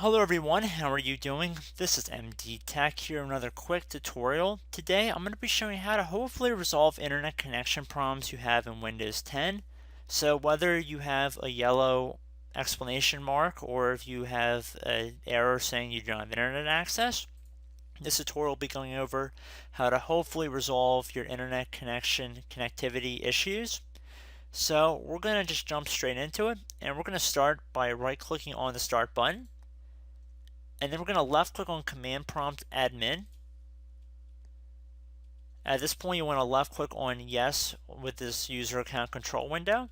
Hello everyone, how are you doing? This is MD Tech here, another quick tutorial. Today I'm going to be showing you how to hopefully resolve internet connection problems you have in Windows 10. So whether you have a yellow explanation mark or if you have an error saying you don't have internet access, this tutorial will be going over how to hopefully resolve your internet connectivity issues. So we're going to just jump straight into it, and we're going to start by right-clicking on the Start button. And then we're going to left click on Command Prompt Admin. At this point, you want to left click on Yes with this user account control window.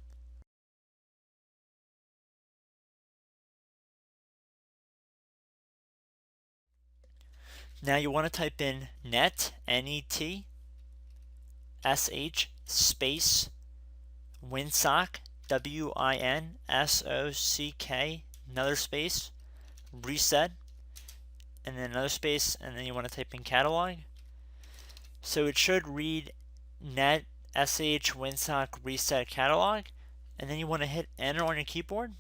Now you want to type in net, N-E-T, S-H, space, winsock, W-I-N-S-O-C-K, another space, reset, and then another space, and then you want to type in catalog. So it should read net, sh, winsock, reset, catalog, and then you want to hit enter on your keyboard.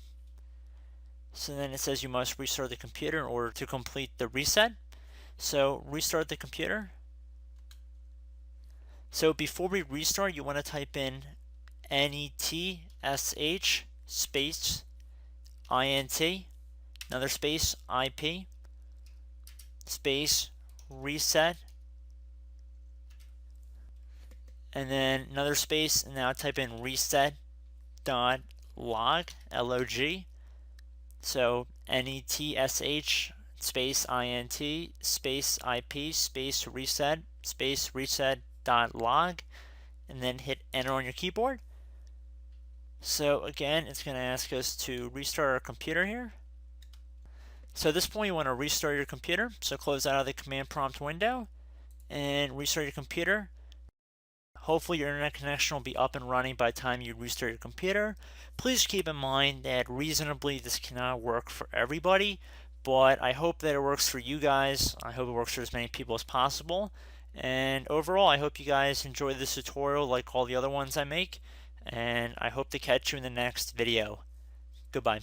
So then it says you must restart the computer in order to complete the reset. So restart the computer. So before we restart, you want to type in NETSH space INT, another space IP, space reset, and then another space, and now type in reset dot log, LOG. So NETSH space INT space IP space reset dot log, and then hit enter on your keyboard. So again, it's going to ask us to restart our computer here. So at this point, you want to restart your computer. So close out of the command prompt window and restart your computer. Hopefully your internet connection will be up and running by the time you restart your computer. Please keep in mind that reasonably this cannot work for everybody, but I hope that it works for you guys. I hope it works for as many people as possible. And overall, I hope you guys enjoy this tutorial like all the other ones I make, and I hope to catch you in the next video. Goodbye.